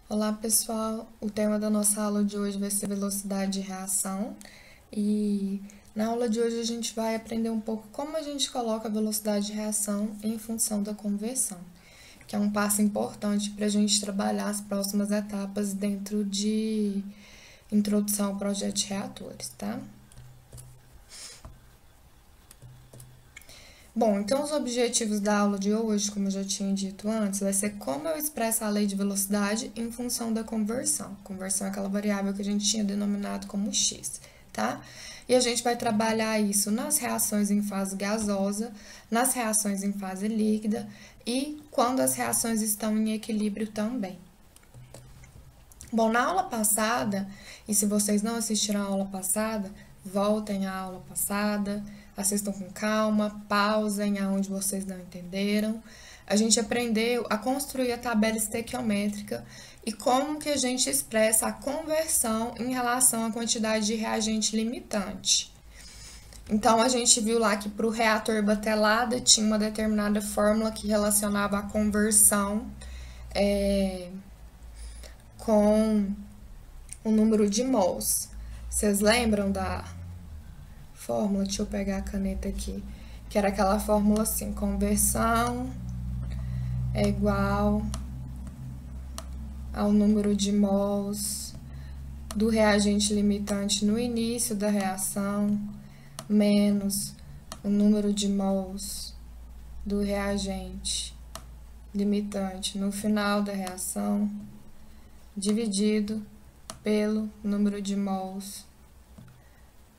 Olá, pessoal. O tema da nossa aula de hoje vai ser velocidade de reação. E na aula de hoje a gente vai aprender um pouco como a gente coloca a velocidade de reação em função da conversão, que é um passo importante para a gente trabalhar as próximas etapas dentro de introdução ao projeto de reatores, tá? Bom, então os objetivos da aula de hoje, como eu já tinha dito antes, vai ser como eu expresso a lei de velocidade em função da conversão. Conversão é aquela variável que a gente tinha denominado como x, tá? E a gente vai trabalhar isso nas reações em fase gasosa, nas reações em fase líquida e quando as reações estão em equilíbrio também. Bom, na aula passada, e se vocês não assistiram a aula passada, voltem à aula passada, assistam com calma, pausem aonde vocês não entenderam. A gente aprendeu a construir a tabela estequiométrica e como que a gente expressa a conversão em relação à quantidade de reagente limitante. Então, a gente viu lá que para o reator batelada tinha uma determinada fórmula que relacionava a conversão com o número de mols. Vocês lembram da fórmula? Deixa eu pegar a caneta aqui. Que era aquela fórmula assim: conversão é igual ao número de mols do reagente limitante no início da reação menos o número de mols do reagente limitante no final da reação dividido pelo número de mols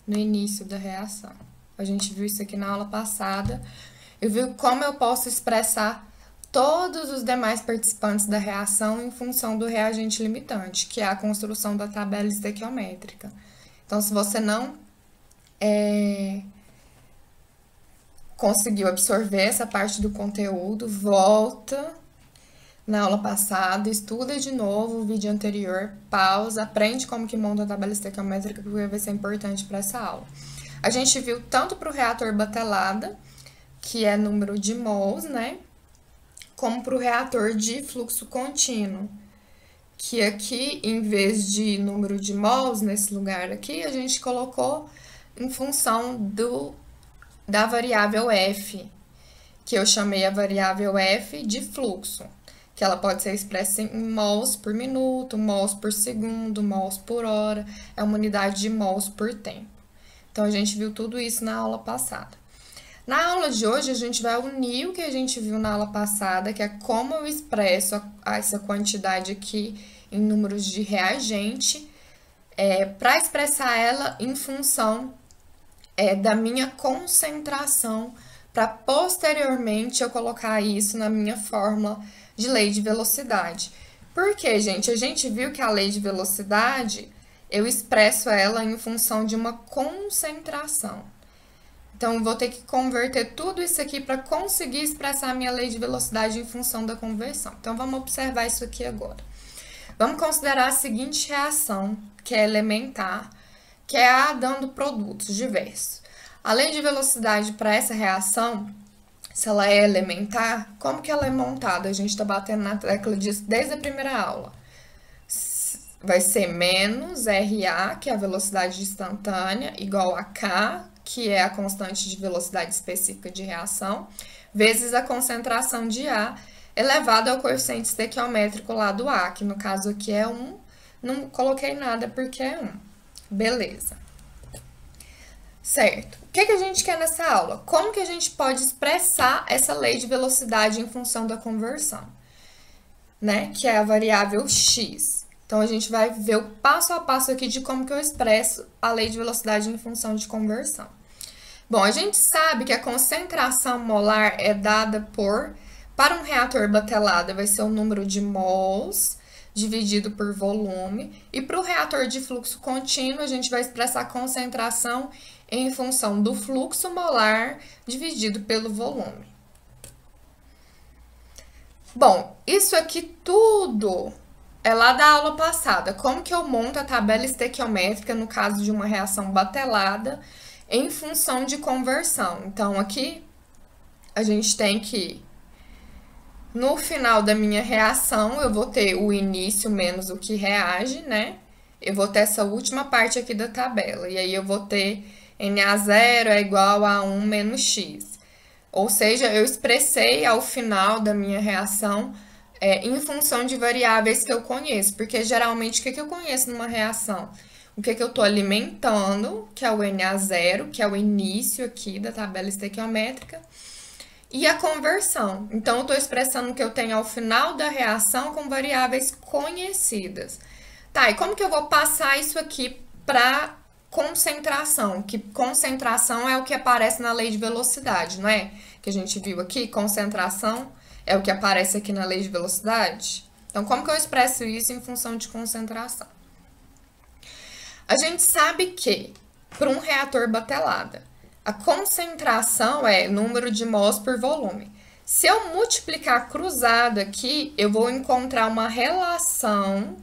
no início da reação. A gente viu isso aqui na aula passada. Eu vi como eu posso expressar todos os demais participantes da reação em função do reagente limitante, que é a construção da tabela estequiométrica. Então, se você não conseguiu absorver essa parte do conteúdo, volta na aula passada, estuda de novo o vídeo anterior, pausa, aprende como que monta a tabela estequiométrica, porque vai ser importante para essa aula. A gente viu tanto para o reator batelada, que é número de mols, né? Como para o reator de fluxo contínuo, que aqui, em vez de número de mols, nesse lugar aqui, a gente colocou em função da variável F, que eu chamei a variável F de fluxo, que ela pode ser expressa em mols por minuto, mols por segundo, mols por hora, é uma unidade de mols por tempo. Então, a gente viu tudo isso na aula passada. Na aula de hoje, a gente vai unir o que a gente viu na aula passada, que é como eu expresso essa quantidade aqui em números de reagente, para expressar ela em função da minha concentração, para posteriormente eu colocar isso na minha fórmula de lei de velocidade. Por quê, gente? A gente viu que a lei de velocidade, eu expresso ela em função de uma concentração. Então, eu vou ter que converter tudo isso aqui para conseguir expressar a minha lei de velocidade em função da conversão. Então, vamos observar isso aqui agora. Vamos considerar a seguinte reação, que é elementar, que é a dando produtos diversos. A lei de velocidade para essa reação, se ela é elementar, como que ela é montada? A gente está batendo na tecla disso desde a primeira aula. Vai ser menos RA, que é a velocidade instantânea, igual a K, que é a constante de velocidade específica de reação, vezes a concentração de A, elevado ao coeficiente estequiométrico lá do A, que no caso aqui é 1, não coloquei nada porque é 1. Beleza. Certo. O que a gente quer nessa aula? Como que a gente pode expressar essa lei de velocidade em função da conversão, né? Que é a variável x. Então, a gente vai ver o passo a passo aqui de como que eu expresso a lei de velocidade em função de conversão. Bom, a gente sabe que a concentração molar é dada para um reator batelada, vai ser o número de mols dividido por volume, e para o reator de fluxo contínuo, a gente vai expressar a concentração em função do fluxo molar dividido pelo volume. Bom, isso aqui tudo é lá da aula passada. Como que eu monto a tabela estequiométrica no caso de uma reação batelada em função de conversão? Então, aqui a gente tem que No final da minha reação, eu vou ter o início menos o que reage, né? Eu vou ter essa última parte aqui da tabela. E aí eu vou ter Na0 é igual a 1 menos x. Ou seja, eu expressei ao final da minha reação em função de variáveis que eu conheço. Porque geralmente o que eu conheço numa reação? O que eu estou alimentando, que é o Na0, que é o início aqui da tabela estequiométrica, e a conversão. Então, eu estou expressando o que eu tenho ao final da reação com variáveis conhecidas. Tá, e como que eu vou passar isso aqui para concentração? Que concentração é o que aparece na lei de velocidade, não é? Que a gente viu aqui, concentração é o que aparece aqui na lei de velocidade. Então, como que eu expresso isso em função de concentração? A gente sabe que, para um reator batelada, a concentração é número de mols por volume. Se eu multiplicar cruzado aqui, eu vou encontrar uma relação,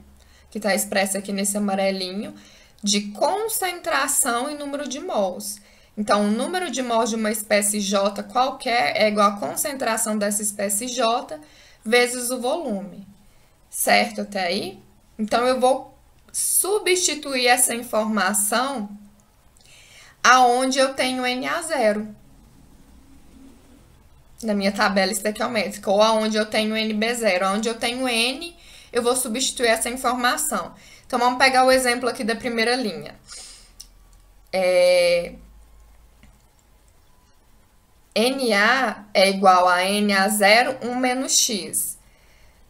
que está expressa aqui nesse amarelinho, de concentração e número de mols. Então, o número de mols de uma espécie J qualquer é igual à concentração dessa espécie J vezes o volume. Certo até aí? Então, eu vou substituir essa informação aonde eu tenho Na0 na minha tabela estequiométrica, ou aonde eu tenho NB0. Aonde eu tenho N, eu vou substituir essa informação. Então, vamos pegar o exemplo aqui da primeira linha. Na é igual a Na0, 1 menos x.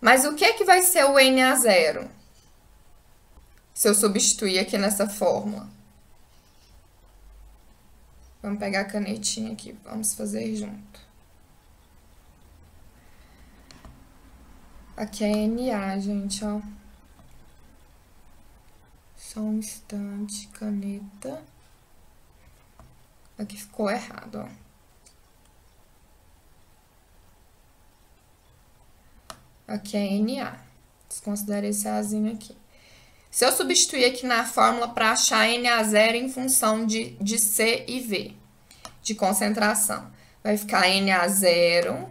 Mas o que vai ser o Na0? Se eu substituir aqui nessa fórmula. Vamos pegar a canetinha aqui, vamos fazer junto. Aqui é Na, gente, ó. Só um instante, caneta. Aqui ficou errado, ó. Aqui é Na. Desconsidere esse Azinho aqui. Se eu substituir aqui na fórmula para achar Na0 em função de C e V, de concentração, vai ficar Na0,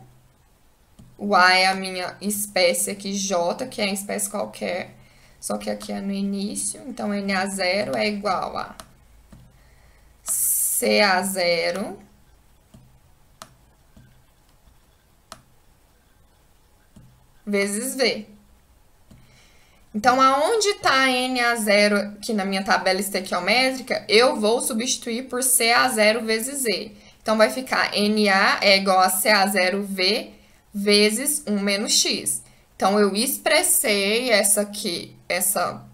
o A é a minha espécie aqui, J, que é a espécie qualquer, só que aqui é no início, então Na0 é igual a CA0 vezes V. Então, aonde está Na0 aqui na minha tabela estequiométrica, eu vou substituir por CA0 vezes E. Então, vai ficar Na é igual a CA0V vezes 1 menos x. Então, eu expressei essa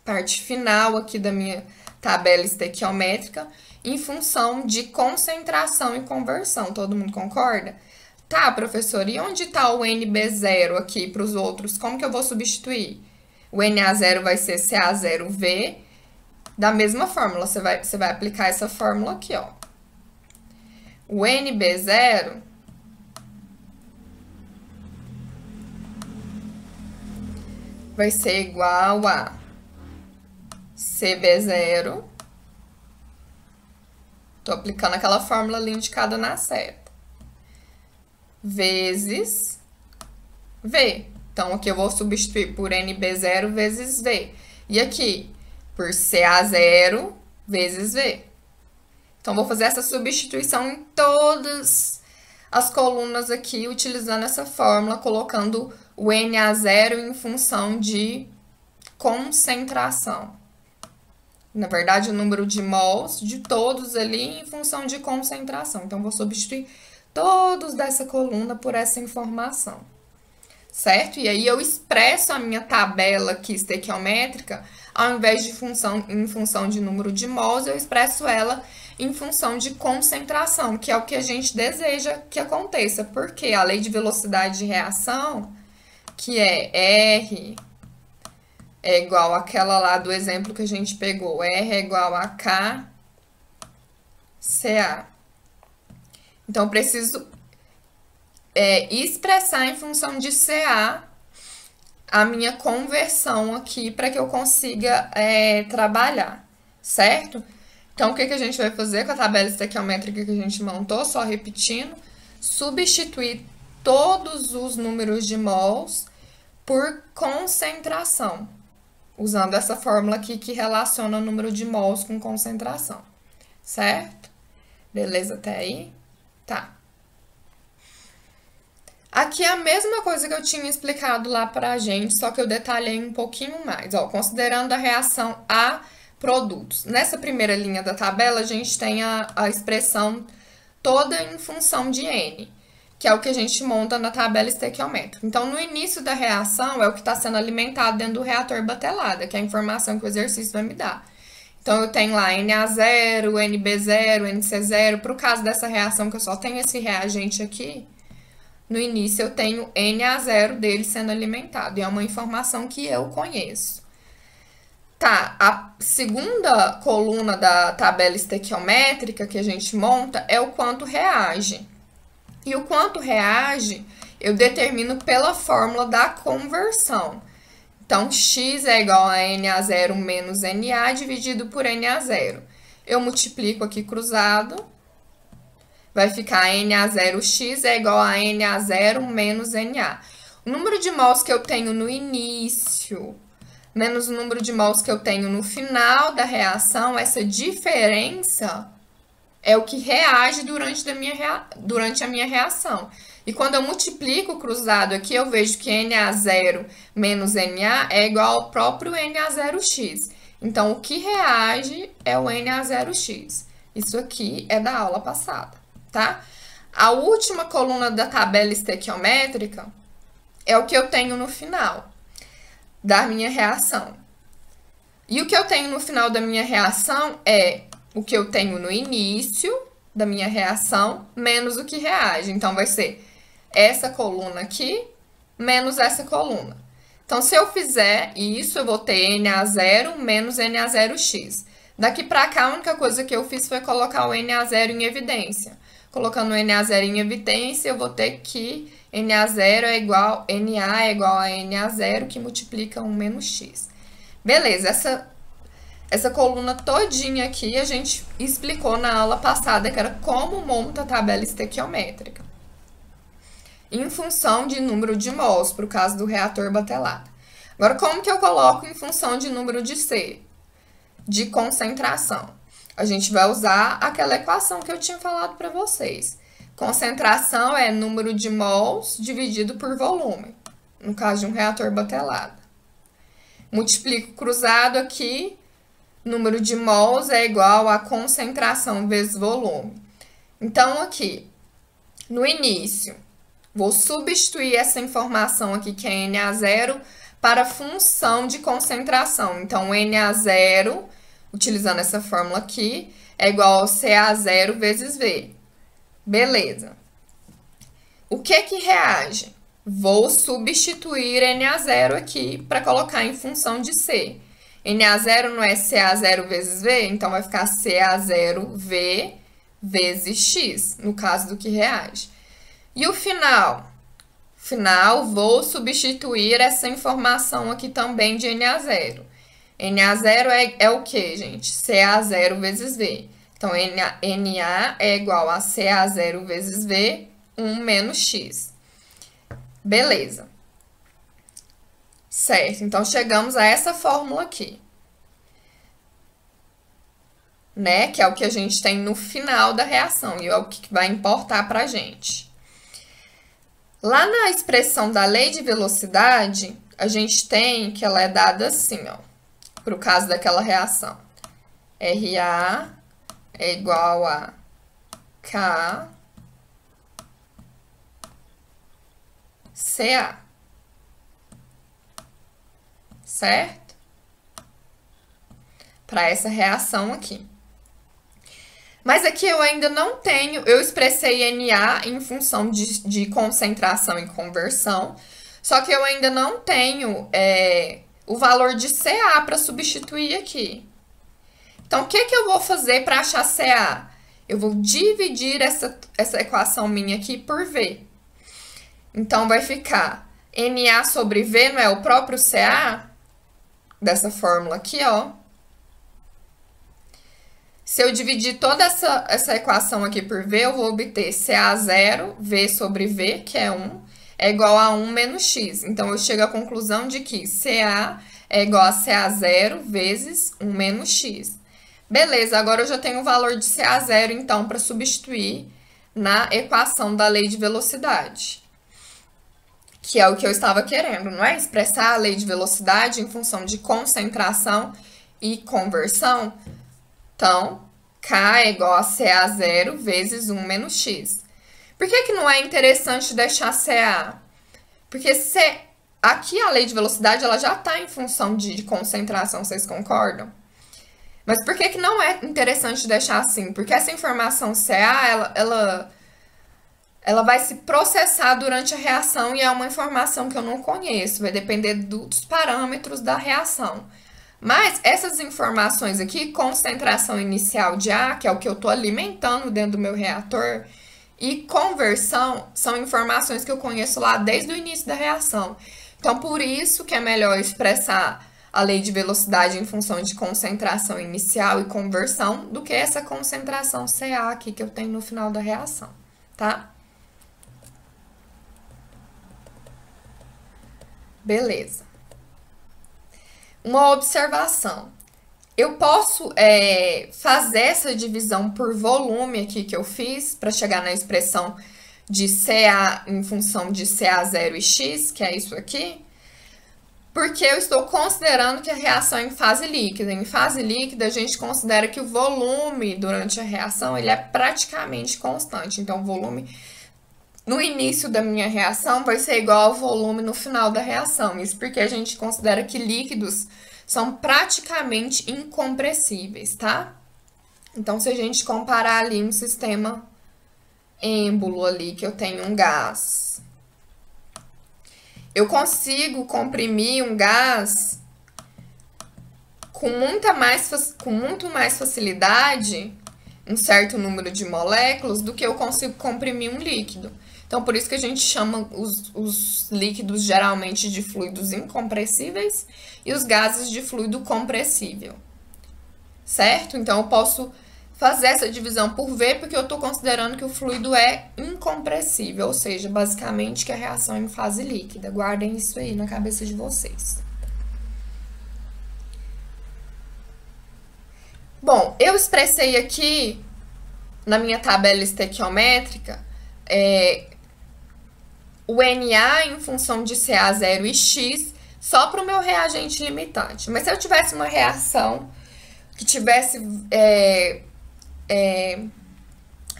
parte final aqui da minha tabela estequiométrica em função de concentração e conversão. Todo mundo concorda? Tá, professor, e onde está o NB0 aqui para os outros? Como que eu vou substituir? O Na0 vai ser CA0V, da mesma fórmula, você vai aplicar essa fórmula aqui, ó. O NB0 vai ser igual a CB0, tô aplicando aquela fórmula ali indicada na seta, vezes V. Então, aqui eu vou substituir por NB0 vezes V. E aqui, por CA0 vezes V. Então, vou fazer essa substituição em todas as colunas aqui, utilizando essa fórmula, colocando o Na0 em função de concentração. Na verdade, o número de mols de todos ali em função de concentração. Então, vou substituir todos dessa coluna por essa informação. Certo? E aí, eu expresso a minha tabela aqui estequiométrica, ao invés de em função de número de mols, eu expresso ela em função de concentração, que é o que a gente deseja que aconteça. Porque a lei de velocidade de reação, que é R é igual àquela lá do exemplo que a gente pegou, R é igual a K, CA. Então, eu preciso expressar em função de CA a minha conversão aqui para que eu consiga trabalhar, certo? Então, o que a gente vai fazer com a tabela estequiométrica que a gente montou? Só repetindo, substituir todos os números de mols por concentração, usando essa fórmula aqui que relaciona o número de mols com concentração, certo? Beleza até aí? Tá. Aqui é a mesma coisa que eu tinha explicado lá pra gente, só que eu detalhei um pouquinho mais, ó, considerando a reação a produtos. Nessa primeira linha da tabela, a gente tem a expressão toda em função de N, que é o que a gente monta na tabela estequiométrica. Então, no início da reação, é o que está sendo alimentado dentro do reator batelada, que é a informação que o exercício vai me dar. Então, eu tenho lá Na0, NB0, NC0. Para o caso dessa reação, que eu só tenho esse reagente aqui, no início eu tenho Na0 dele sendo alimentado. E é uma informação que eu conheço. Tá, a segunda coluna da tabela estequiométrica que a gente monta é o quanto reage. E o quanto reage, eu determino pela fórmula da conversão. Então, X é igual a Na0 menos Na dividido por Na0. Eu multiplico aqui cruzado, vai ficar Na0x é igual a Na0 menos Na. O número de mols que eu tenho no início menos o número de mols que eu tenho no final da reação, essa diferença é o que reage durante a minha reação. E quando eu multiplico o cruzado aqui, eu vejo que Na0 menos Na é igual ao próprio Na0x. Então, o que reage é o Na0x. Isso aqui é da aula passada, tá? A última coluna da tabela estequiométrica é o que eu tenho no final da minha reação. E o que eu tenho no final da minha reação é o que eu tenho no início da minha reação menos o que reage. Então, vai ser essa coluna aqui menos essa coluna. Então, se eu fizer isso, eu vou ter Na0 menos Na0x. Daqui pra cá, a única coisa que eu fiz foi colocar o Na0 em evidência. Colocando o Na0 em evidência, eu vou ter que Na0 é igual, Na é igual a Na0, que multiplica 1 menos x. Beleza, essa coluna todinha aqui a gente explicou na aula passada, que era como monta a tabela estequiométrica. Em função de número de mols, para o caso do reator batelada. Agora, como que eu coloco em função de número de C? De concentração. A gente vai usar aquela equação que eu tinha falado para vocês. Concentração é número de mols dividido por volume, no caso de um reator batelada. Multiplico cruzado aqui, número de mols é igual a concentração vezes volume. Então, aqui, no início, vou substituir essa informação aqui, que é Na0, para a função de concentração. Então, Na0, utilizando essa fórmula aqui, é igual ao Ca0 vezes V. Beleza. O que reage? Vou substituir Na0 aqui para colocar em função de C. Na0 não é Ca0 vezes V? Então, vai ficar Ca0V vezes X, no caso do que reage. E o final? Final, vou substituir essa informação aqui também de Na0. Na0 é o que, gente? Ca0 vezes V. Então, Na é igual a Ca0 vezes V, 1 menos X. Beleza. Certo, então chegamos a essa fórmula aqui. Né? Que é o que a gente tem no final da reação e é o que vai importar pra gente. Lá na expressão da lei de velocidade, a gente tem que ela é dada assim, ó, para o caso daquela reação. RA é igual a K CA. Certo? Para essa reação aqui. Mas aqui eu ainda não tenho, eu expressei Na em função de concentração e conversão, só que eu ainda não tenho o valor de Ca para substituir aqui. Então, o que eu vou fazer para achar Ca? Eu vou dividir essa equação minha aqui por V. Então, vai ficar Na sobre V, não é o próprio Ca? Dessa fórmula aqui, ó. Se eu dividir toda essa equação aqui por V, eu vou obter CA0, V sobre V, que é 1, é igual a 1 menos X. Então, eu chego à conclusão de que CA é igual a CA0 vezes 1 menos X. Beleza, agora eu já tenho o valor de CA0, então, para substituir na equação da lei de velocidade. Que é o que eu estava querendo, não é? Expressar a lei de velocidade em função de concentração e conversão. Então, K é igual a CA0 vezes 1 menos X. Por que que não é interessante deixar CA? Porque aqui a lei de velocidade ela já está em função de concentração, vocês concordam? Mas por que que não é interessante deixar assim? Porque essa informação CA, ela vai se processar durante a reação e é uma informação que eu não conheço, vai depender dos parâmetros da reação. Mas essas informações aqui, concentração inicial de A, que é o que eu estou alimentando dentro do meu reator, e conversão são informações que eu conheço lá desde o início da reação. Então, por isso que é melhor expressar a lei de velocidade em função de concentração inicial e conversão do que essa concentração CA aqui que eu tenho no final da reação, tá? Beleza. Uma observação. Eu posso fazer essa divisão por volume aqui que eu fiz para chegar na expressão de CA em função de CA0 e X, que é isso aqui, porque eu estou considerando que a reação é em fase líquida. Em fase líquida, a gente considera que o volume durante a reação ele é praticamente constante. Então, o volume no início da minha reação vai ser igual ao volume no final da reação. Isso porque a gente considera que líquidos são praticamente incompressíveis, tá? Então, se a gente comparar ali um sistema êmbolo ali, que eu tenho um gás, eu consigo comprimir um gás com muito mais facilidade, um certo número de moléculas, do que eu consigo comprimir um líquido. Então, por isso que a gente chama os líquidos geralmente de fluidos incompressíveis e os gases de fluido compressível, certo? Então, eu posso fazer essa divisão por V porque eu estou considerando que o fluido é incompressível, ou seja, basicamente que a reação é em fase líquida. Guardem isso aí na cabeça de vocês. Bom, eu expressei aqui na minha tabela estequiométrica o Na em função de CA0 e X só para o meu reagente limitante. Mas se eu tivesse uma reação que tivesse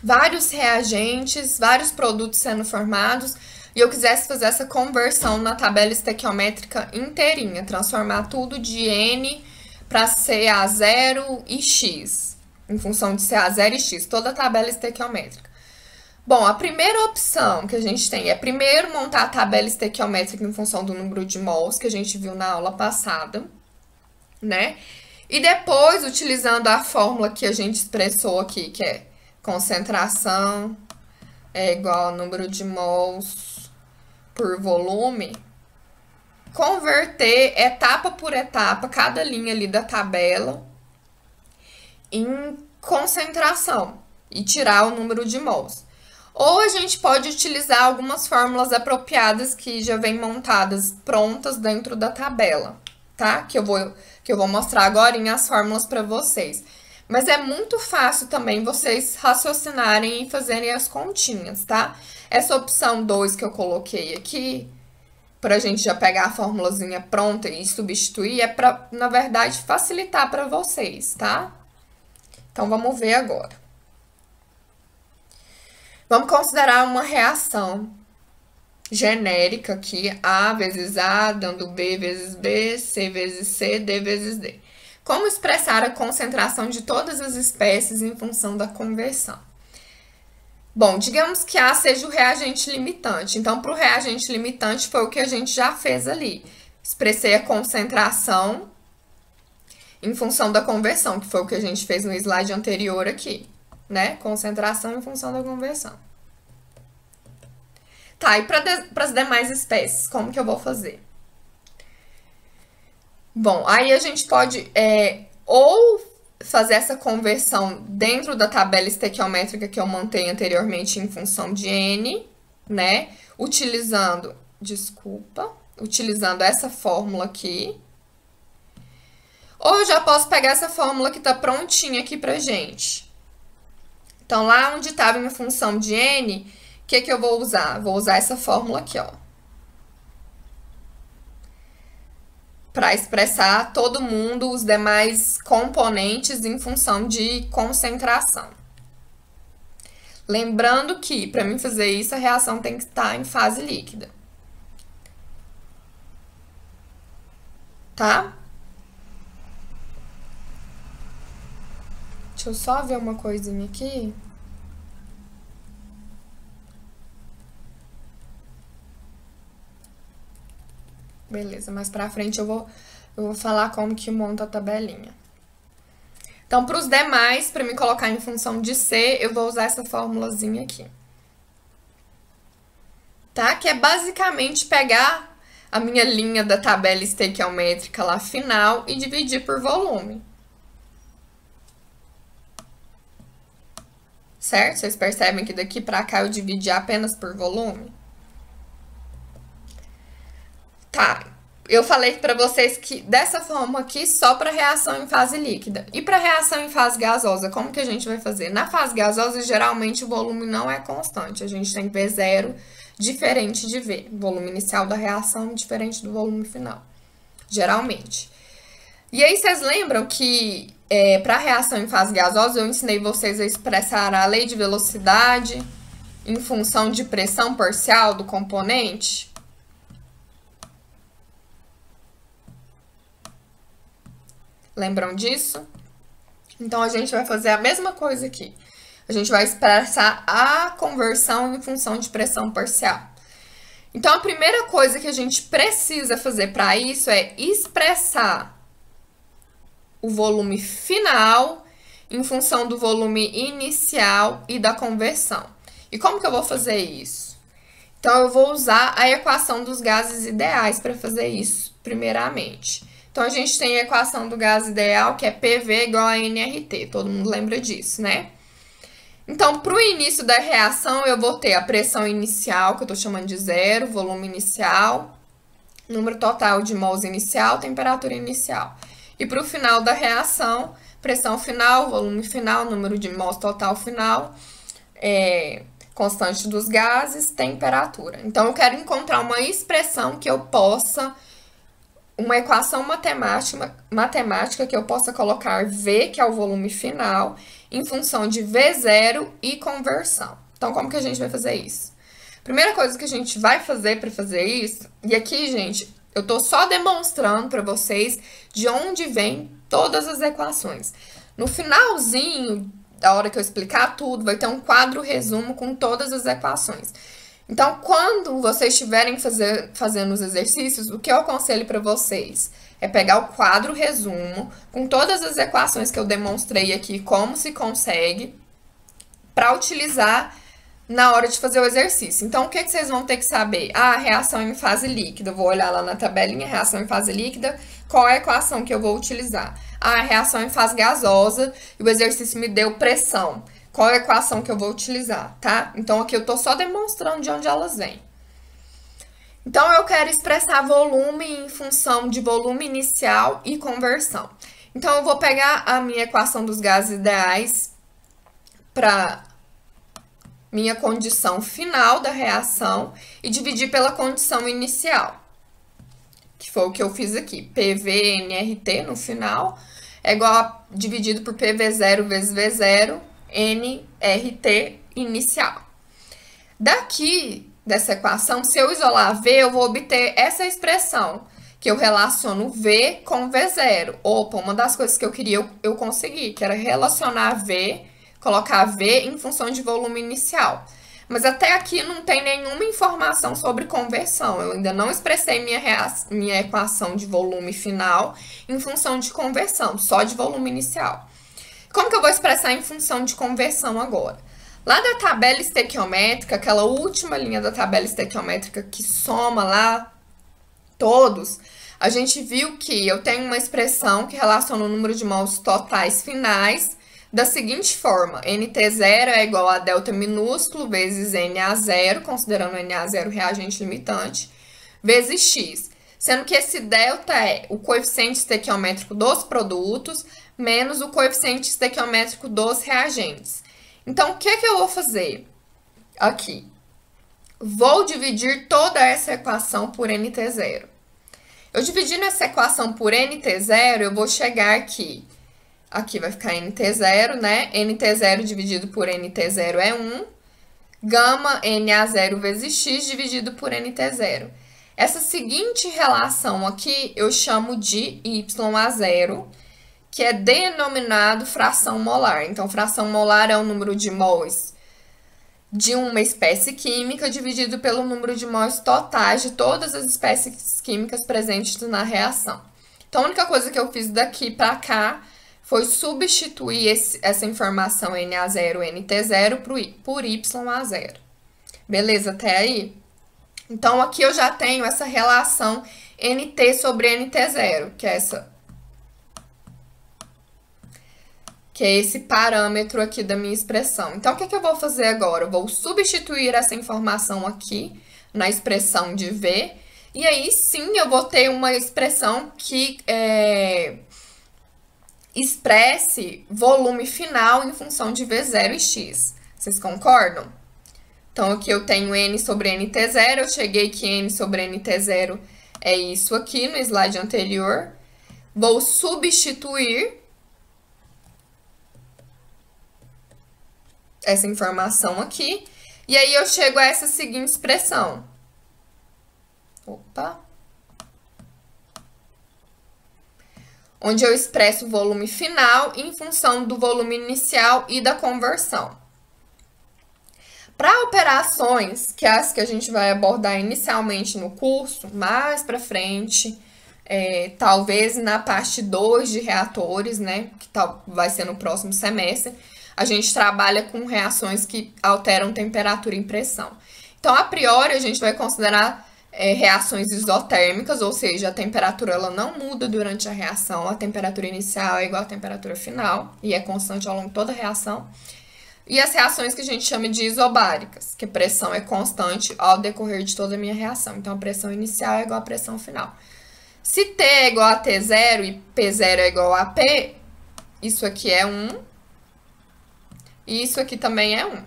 vários reagentes, vários produtos sendo formados, e eu quisesse fazer essa conversão na tabela estequiométrica inteirinha, transformar tudo de N para CA0 e X, em função de CA0 e X, toda a tabela estequiométrica. Bom, a primeira opção que a gente tem é primeiro montar a tabela estequiométrica em função do número de mols que a gente viu na aula passada, né? E depois, utilizando a fórmula que a gente expressou aqui, que é concentração é igual ao número de mols por volume, converter etapa por etapa, cada linha ali da tabela, em concentração e tirar o número de mols. Ou a gente pode utilizar algumas fórmulas apropriadas que já vêm montadas, prontas dentro da tabela, tá? Que eu vou mostrar agora em as fórmulas para vocês. Mas é muito fácil também vocês raciocinarem e fazerem as continhas, tá? Essa opção 2 que eu coloquei aqui, pra gente já pegar a formulazinha pronta e substituir, é pra, na verdade, facilitar para vocês, tá? Então, vamos ver agora. Vamos considerar uma reação genérica aqui, A vezes A, dando B vezes B, C vezes C, D vezes D. Como expressar a concentração de todas as espécies em função da conversão? Bom, digamos que A seja o reagente limitante. Então, para o reagente limitante foi o que a gente já fez ali. Expressei a concentração em função da conversão, que foi o que a gente fez no slide anterior aqui, né? Concentração em função da conversão. Tá, e para as demais espécies, como que eu vou fazer? Bom, aí a gente pode ou fazer essa conversão dentro da tabela estequiométrica que eu montei anteriormente em função de n, né? Utilizando essa fórmula aqui. Ou eu já posso pegar essa fórmula que tá prontinha aqui pra gente. Então, lá onde estava em função de n, o que eu vou usar? Vou usar essa fórmula aqui, ó. Para expressar todo mundo, os demais componentes em função de concentração. Lembrando que, para mim fazer isso, a reação tem que estar em fase líquida. Tá? Deixa eu só ver uma coisinha aqui. Beleza, mais pra frente eu vou falar como que monta a tabelinha. Então, para os demais, para me colocar em função de C, eu vou usar essa formulazinha aqui. Tá? Que é basicamente pegar a minha linha da tabela estequiométrica lá final e dividir por volume. Certo? Vocês percebem que daqui pra cá eu dividi apenas por volume? Tá, eu falei pra vocês que dessa forma aqui só para reação em fase líquida. E para reação em fase gasosa, como que a gente vai fazer? Na fase gasosa, geralmente o volume não é constante. A gente tem V0 diferente de V. O volume inicial da reação diferente do volume final. Geralmente. E aí, vocês lembram que para reação em fase gasosa, eu ensinei vocês a expressar a lei de velocidade em função de pressão parcial do componente? Lembram disso? Então, a gente vai fazer a mesma coisa aqui. A gente vai expressar a conversão em função de pressão parcial. Então, a primeira coisa que a gente precisa fazer para isso é expressar o volume final em função do volume inicial e da conversão. E como que eu vou fazer isso? Então, eu vou usar a equação dos gases ideais para fazer isso, primeiramente. Então, a gente tem a equação do gás ideal, que é PV igual a nRT. Todo mundo lembra disso, né? Então, para o início da reação, eu vou ter a pressão inicial, que eu estou chamando de 0, volume inicial, número total de mols inicial, temperatura inicial. E para o final da reação, pressão final, volume final, número de mols total final, constante dos gases, temperatura. Então, eu quero encontrar uma expressão que eu possa... uma equação matemática que eu possa colocar V, que é o volume final, em função de V0 e conversão. Então, como que a gente vai fazer isso? Primeira coisa que a gente vai fazer para fazer isso, e aqui, gente, eu tô só demonstrando para vocês de onde vem todas as equações. No finalzinho, da hora que eu explicar tudo, vai ter um quadro resumo com todas as equações. Então, quando vocês estiverem fazendo os exercícios, o que eu aconselho para vocês é pegar o quadro resumo com todas as equações que eu demonstrei aqui, como se consegue, para utilizar na hora de fazer o exercício. Então, o que vocês vão ter que saber? Ah, reação em fase líquida. Eu vou olhar lá na tabelinha, reação em fase líquida, qual é a equação que eu vou utilizar? Ah, reação em fase gasosa, e o exercício me deu pressão. Qual é a equação que eu vou utilizar, tá? Então, aqui eu tô só demonstrando de onde elas vêm. Então, eu quero expressar volume em função de volume inicial e conversão. Então, eu vou pegar a minha equação dos gases ideais para minha condição final da reação e dividir pela condição inicial, que foi o que eu fiz aqui. PV nRT no final é igual a dividido por PV0 vezes V0, nRT inicial. Daqui dessa equação, se eu isolar V, eu vou obter essa expressão, que eu relaciono V com V0. Opa, uma das coisas que eu queria, eu consegui, que era relacionar V, colocar V em função de volume inicial. Mas até aqui não tem nenhuma informação sobre conversão. Eu ainda não expressei minha equação de volume final em função de conversão, só de volume inicial. Como que eu vou expressar em função de conversão agora? Lá da tabela estequiométrica, aquela última linha da tabela estequiométrica que soma lá todos, a gente viu que eu tenho uma expressão que relaciona o número de mols totais finais da seguinte forma: NT0 é igual a delta minúsculo vezes Na0, considerando Na0 reagente limitante, vezes X. Sendo que esse delta é o coeficiente estequiométrico dos produtos menos o coeficiente estequiométrico dos reagentes. Então, o que eu vou fazer aqui? Vou dividir toda essa equação por NT0. Eu dividindo essa equação por NT0, eu vou chegar aqui. Aqui vai ficar NT0, né? NT0 dividido por NT0 é 1. Gama Na0 vezes X dividido por NT0. Essa seguinte relação aqui eu chamo de YA0, que é denominado fração molar. Então, fração molar é o número de mols de uma espécie química dividido pelo número de mols totais de todas as espécies químicas presentes na reação. Então, a única coisa que eu fiz daqui para cá foi substituir essa informação Na0, NT0 por YA0. Beleza até aí? Então, aqui eu já tenho essa relação NT sobre NT0, que é esse parâmetro aqui da minha expressão. Então, o que eu vou fazer agora? Eu vou substituir essa informação aqui na expressão de V, e aí sim eu vou ter uma expressão que expresse volume final em função de V0 e X. Vocês concordam? Então, aqui eu tenho N sobre NT0, eu cheguei que N sobre NT0 é isso aqui no slide anterior. Vou substituir essa informação aqui, e aí eu chego a essa seguinte expressão. Opa! Onde eu expresso o volume final em função do volume inicial e da conversão. Para operações, que é as que a gente vai abordar inicialmente no curso, mais para frente, talvez na parte 2 de reatores, né, que vai ser no próximo semestre, a gente trabalha com reações que alteram temperatura e pressão. Então, a priori, a gente vai considerar reações isotérmicas, ou seja, a temperatura ela não muda durante a reação, a temperatura inicial é igual à temperatura final, e é constante ao longo de toda a reação. E as reações que a gente chama de isobáricas, que a pressão é constante ao decorrer de toda a minha reação. Então, a pressão inicial é igual à pressão final. Se T é igual a T0 e P0 é igual a P, isso aqui é 1, e isso aqui também é 1,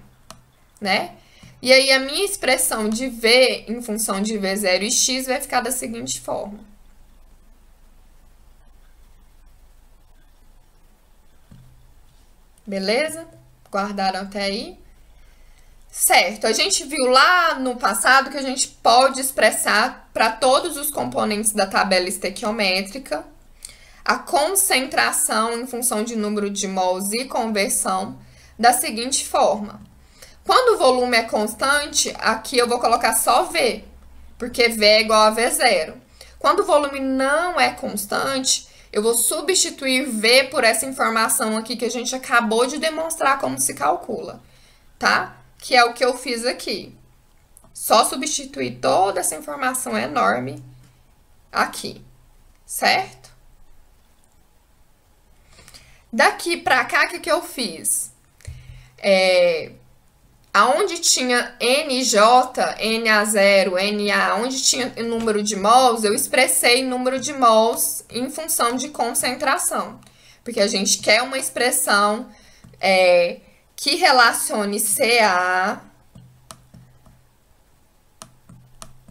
né? E aí, a minha expressão de V em função de V0 e X vai ficar da seguinte forma. Beleza? Guardaram até aí? Certo, a gente viu lá no passado que a gente pode expressar para todos os componentes da tabela estequiométrica a concentração em função de número de mols e conversão da seguinte forma. Quando o volume é constante, aqui eu vou colocar só V, porque V é igual a V0. Quando o volume não é constante, eu vou substituir V por essa informação aqui que a gente acabou de demonstrar como se calcula, tá? Que é o que eu fiz aqui. Só substituir toda essa informação enorme aqui, certo? Daqui pra cá, o que eu fiz? Aonde tinha NJ, Na0, Na, onde tinha número de mols, eu expressei número de mols em função de concentração. Porque a gente quer uma expressão que relacione Ca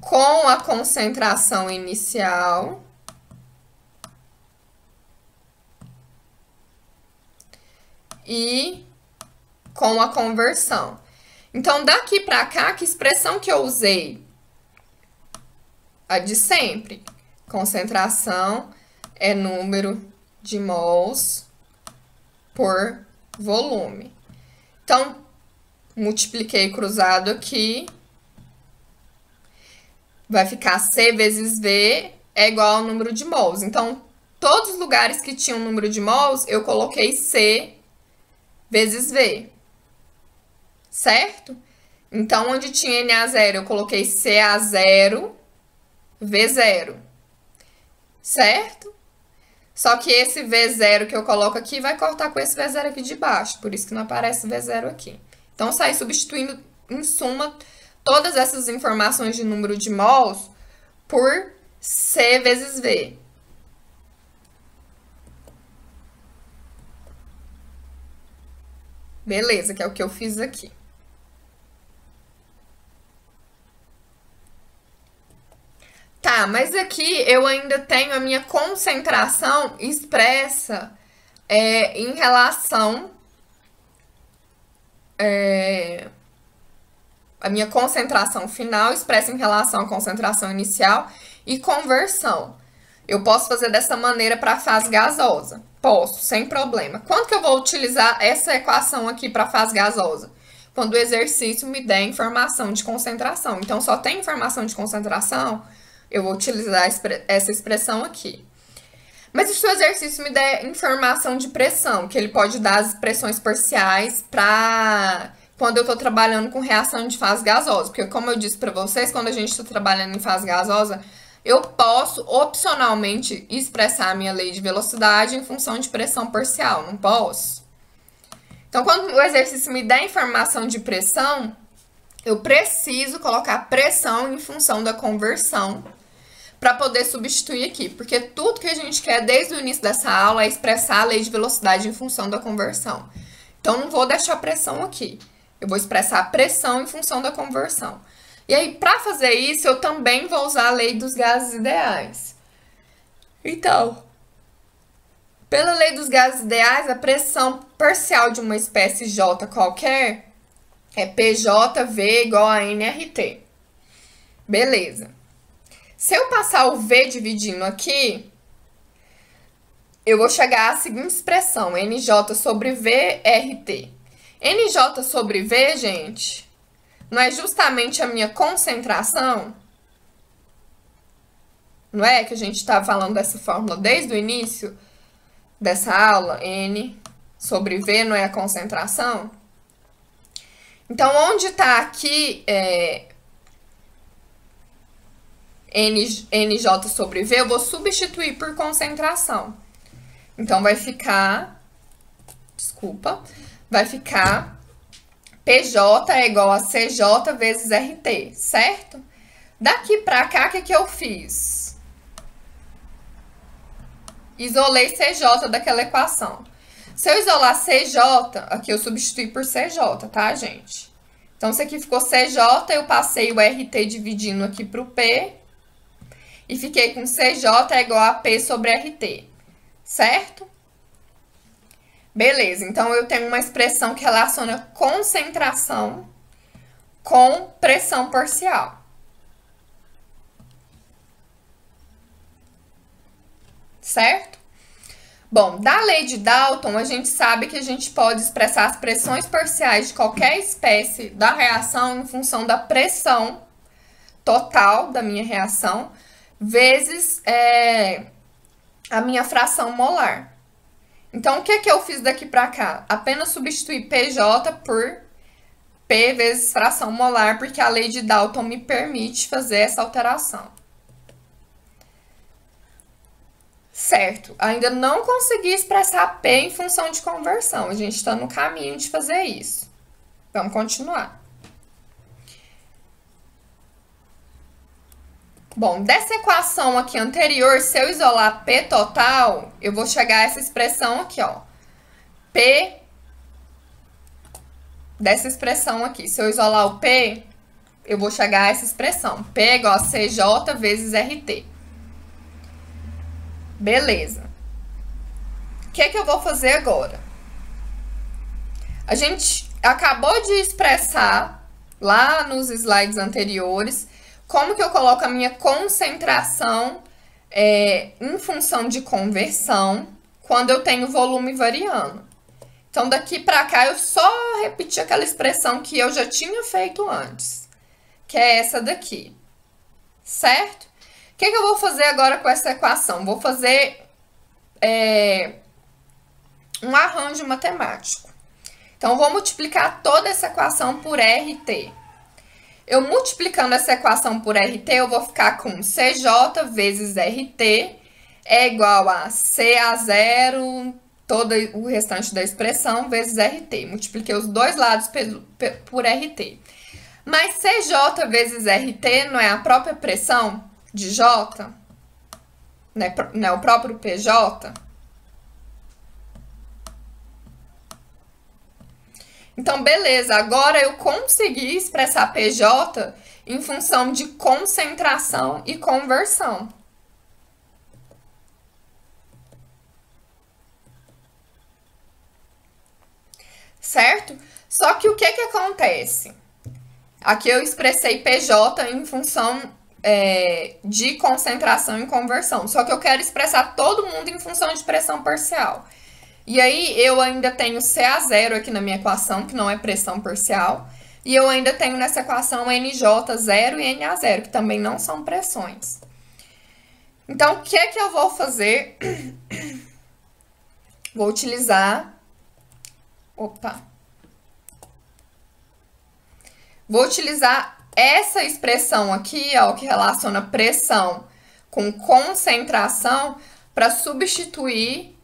com a concentração inicial e com a conversão. Então, daqui para cá, que expressão que eu usei? A de sempre. Concentração é número de mols por volume. Então, multipliquei cruzado aqui. Vai ficar C vezes V é igual ao número de mols. Então, todos os lugares que tinham número de mols, eu coloquei C vezes V. Certo? Então, onde tinha Na0, eu coloquei Ca0, V0. certo? Só que esse V0 que eu coloco aqui vai cortar com esse V0 aqui de baixo, por isso que não aparece V0 aqui. Então, saí substituindo, em suma, todas essas informações de número de mols por C vezes V. Beleza, que é o que eu fiz aqui. Tá, mas aqui eu ainda tenho a minha concentração expressa em relação... a minha concentração final expressa em relação à concentração inicial e conversão. Eu posso fazer dessa maneira para a fase gasosa. Posso, sem problema. Quando que eu vou utilizar essa equação aqui para a fase gasosa? Quando o exercício me der informação de concentração. Então, só tem informação de concentração, eu vou utilizar essa expressão aqui. Mas se o exercício me der informação de pressão, que ele pode dar as pressões parciais para quando eu estou trabalhando com reação de fase gasosa. Porque, como eu disse para vocês, quando a gente está trabalhando em fase gasosa, eu posso, opcionalmente, expressar a minha lei de velocidade em função de pressão parcial, não posso? Então, quando o exercício me der informação de pressão, eu preciso colocar pressão em função da conversão para poder substituir aqui. Porque tudo que a gente quer desde o início dessa aula é expressar a lei de velocidade em função da conversão. Então, não vou deixar pressão aqui. Eu vou expressar a pressão em função da conversão. E aí, para fazer isso, eu também vou usar a lei dos gases ideais. Então, pela lei dos gases ideais, a pressão parcial de uma espécie J qualquer é PJV igual a nRT. Beleza. Se eu passar o V dividindo aqui, eu vou chegar à seguinte expressão, NJ sobre V, RT. NJ sobre V, gente, não é justamente a minha concentração? Não é que a gente está falando dessa fórmula desde o início dessa aula? N sobre V não é a concentração? Então, onde está aqui NJ sobre V, eu vou substituir por concentração. Então, vai ficar... Desculpa. Vai ficar PJ é igual a CJ vezes RT, certo? Daqui pra cá, o que eu fiz? Isolei CJ daquela equação. Se eu isolar CJ, aqui eu substituí por CJ, tá, gente? Então, isso aqui ficou CJ, eu passei o RT dividindo aqui pro P. E fiquei com CJ é igual a P sobre RT, certo? Beleza, então eu tenho uma expressão que relaciona concentração com pressão parcial. Certo? Bom, da lei de Dalton, a gente sabe que a gente pode expressar as pressões parciais de qualquer espécie da reação em função da pressão total da minha reação vezes a minha fração molar. Então, o que eu fiz daqui pra cá? Apenas substituir PJ por P vezes fração molar, porque a lei de Dalton me permite fazer essa alteração. Certo, ainda não consegui expressar P em função de conversão. A gente está no caminho de fazer isso. Vamos continuar. Bom, dessa equação aqui anterior, se eu isolar P total, eu vou chegar a essa expressão aqui, ó. P dessa expressão aqui. Se eu isolar o P, eu vou chegar a essa expressão. P é igual a CJ vezes RT. Beleza. O que eu vou fazer agora? A gente acabou de expressar lá nos slides anteriores como que eu coloco a minha concentração em função de conversão quando eu tenho volume variando. Então, daqui para cá, eu só repeti aquela expressão que eu já tinha feito antes, que é essa daqui, certo? O que eu vou fazer agora com essa equação? Vou fazer um arranjo matemático. Então, vou multiplicar toda essa equação por RT. Eu multiplicando essa equação por RT, eu vou ficar com CJ vezes RT é igual a CA0, todo o restante da expressão, vezes RT. Multipliquei os dois lados por RT. Mas CJ vezes RT não é a própria pressão de J? Não é o próprio PJ? Então, beleza, agora eu consegui expressar PJ em função de concentração e conversão. Certo? Só que o que acontece? Aqui eu expressei PJ em função de concentração e conversão. Só que eu quero expressar todo mundo em função de pressão parcial. E aí eu ainda tenho CA0 aqui na minha equação, que não é pressão parcial. E eu ainda tenho nessa equação NJ0 e NA0, que também não são pressões. Então, o que é que eu vou fazer? Vou utilizar... Opa! Vou utilizar essa expressão aqui, ó, que relaciona pressão com concentração, para substituir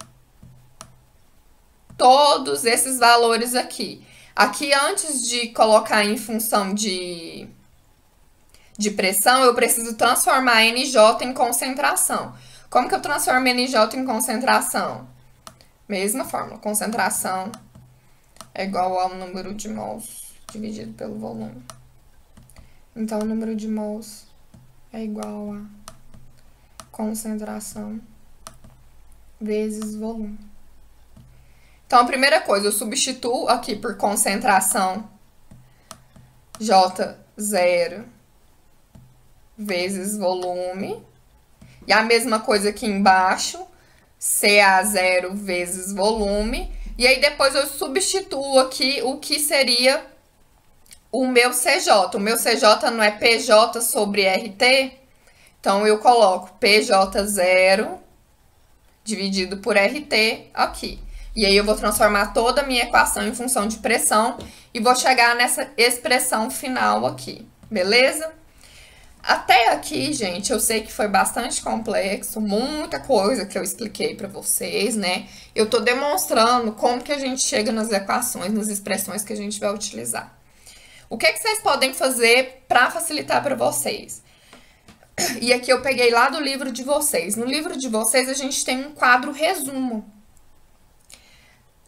todos esses valores aqui. Aqui, antes de colocar em função de pressão, eu preciso transformar NJ em concentração. Como que eu transformo NJ em concentração? Mesma fórmula, concentração é igual ao número de mols dividido pelo volume. Então, o número de mols é igual a concentração vezes volume. Então, a primeira coisa, eu substituo aqui por concentração J0 vezes volume. E a mesma coisa aqui embaixo, CA0 vezes volume. E aí, depois eu substituo aqui o que seria o meu CJ. O meu CJ não é PJ sobre RT? Então, eu coloco PJ0 dividido por RT aqui. E aí, eu vou transformar toda a minha equação em função de pressão e vou chegar nessa expressão final aqui, beleza? Até aqui, gente, eu sei que foi bastante complexo, muita coisa que eu expliquei para vocês, né? Eu tô demonstrando como que a gente chega nas equações, nas expressões que a gente vai utilizar. O que vocês podem fazer para facilitar para vocês? E aqui eu peguei lá do livro de vocês. No livro de vocês, a gente tem um quadro resumo,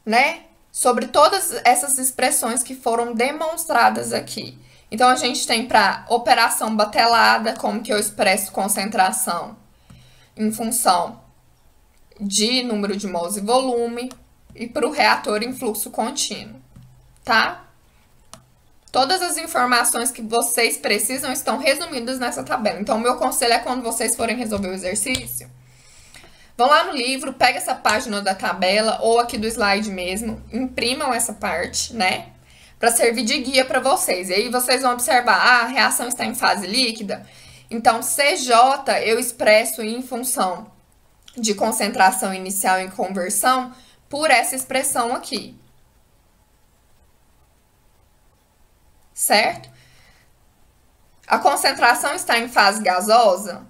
né? Sobre todas essas expressões que foram demonstradas aqui. Então, a gente tem para operação batelada, como que eu expresso concentração em função de número de mols e volume, e para o reator em fluxo contínuo, tá? Todas as informações que vocês precisam estão resumidas nessa tabela. Então, o meu conselho é quando vocês forem resolver o exercício, vão lá no livro, pega essa página da tabela ou aqui do slide mesmo, imprimam essa parte, né? Para servir de guia para vocês. E aí vocês vão observar, a reação está em fase líquida. Então, CJ eu expresso em função de concentração inicial e conversão por essa expressão aqui. Certo? A concentração está em fase gasosa?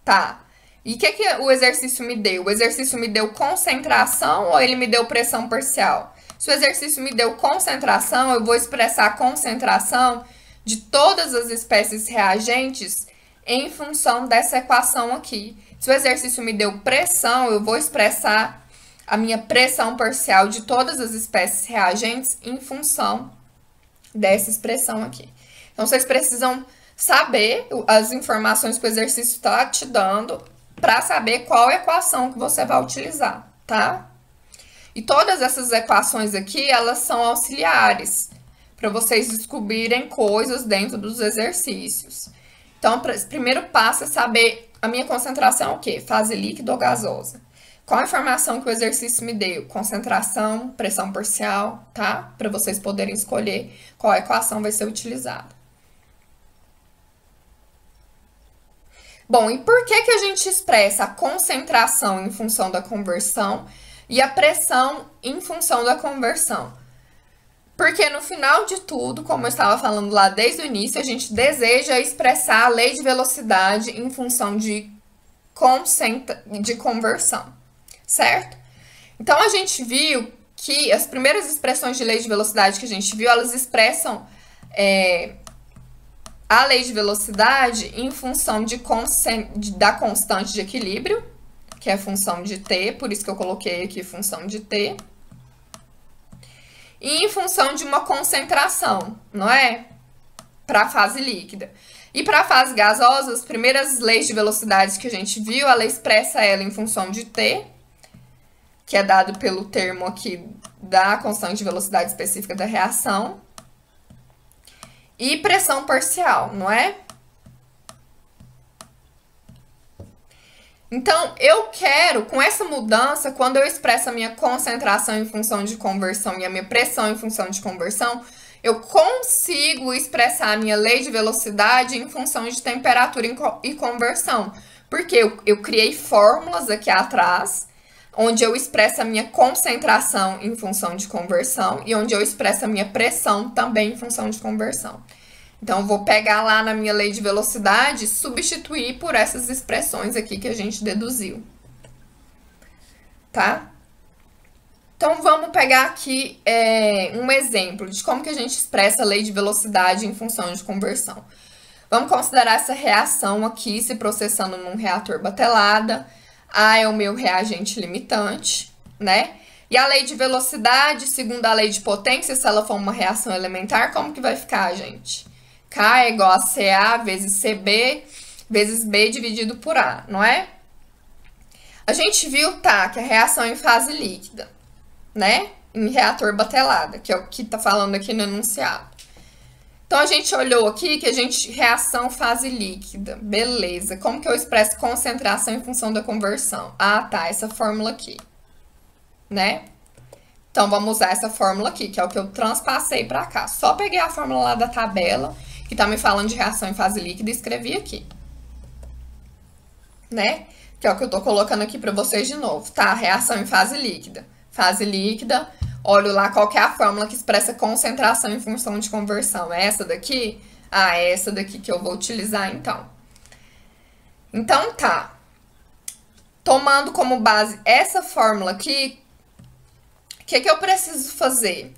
Tá. E o que o exercício me deu? O exercício me deu concentração ou ele me deu pressão parcial? Se o exercício me deu concentração, eu vou expressar a concentração de todas as espécies reagentes em função dessa equação aqui. Se o exercício me deu pressão, eu vou expressar a minha pressão parcial de todas as espécies reagentes em função dessa expressão aqui. Então, vocês precisam saber as informações que o exercício está te dando para saber qual equação que você vai utilizar, tá? E todas essas equações aqui, elas são auxiliares para vocês descobrirem coisas dentro dos exercícios. Então, o primeiro passo é saber a minha concentração é o quê? Fase líquida ou gasosa? Qual a informação que o exercício me deu? Concentração, pressão parcial, tá? Para vocês poderem escolher qual equação vai ser utilizada. Bom, e por que a gente expressa a concentração em função da conversão e a pressão em função da conversão? Porque no final de tudo, como eu estava falando lá desde o início, a gente deseja expressar a lei de velocidade em função de de conversão, certo? Então, a gente viu que as primeiras expressões de lei de velocidade que a gente viu, elas expressam a lei de velocidade em função da constante de equilíbrio, que é a função de t, por isso que eu coloquei aqui função de t, e em função de uma concentração, não é? Para a fase líquida. E para a fase gasosa, as primeiras leis de velocidade que a gente viu, ela expressa ela em função de t, que é dado pelo termo aqui da constante de velocidade específica da reação, e pressão parcial, não é? Então, eu quero, com essa mudança, quando eu expresso a minha concentração em função de conversão e a minha pressão em função de conversão, eu consigo expressar a minha lei de velocidade em função de temperatura e conversão. Porque eu criei fórmulas aqui atrás, onde eu expresso a minha concentração em função de conversão e onde eu expresso a minha pressão também em função de conversão. Então, eu vou pegar lá na minha lei de velocidade e substituir por essas expressões aqui que a gente deduziu. Tá? Então, vamos pegar aqui um exemplo de como que a gente expressa a lei de velocidade em função de conversão. Vamos considerar essa reação aqui se processando num reator batelada. A é o meu reagente limitante, né? E a lei de velocidade, segundo a lei de potência, se ela for uma reação elementar, como que vai ficar, gente? K é igual a CA vezes CB vezes B dividido por A, não é? A gente viu, tá, que a reação em fase líquida, né? Em reator batelada, que é o que tá falando aqui no enunciado. Então, a gente olhou aqui que a gente... Reação fase líquida, beleza. Como que eu expresso concentração em função da conversão? Ah, tá, essa fórmula aqui, né? Então, vamos usar essa fórmula aqui, que é o que eu transpassei pra cá. Só peguei a fórmula lá da tabela, que tá me falando de reação em fase líquida, e escrevi aqui, né? Que é o que eu tô colocando aqui pra vocês de novo, tá? Reação em fase líquida. Fase líquida, olho lá qual que é a fórmula que expressa concentração em função de conversão. É essa daqui? Ah, é essa daqui que eu vou utilizar, então. Então, tá. Tomando como base essa fórmula aqui, o que eu preciso fazer?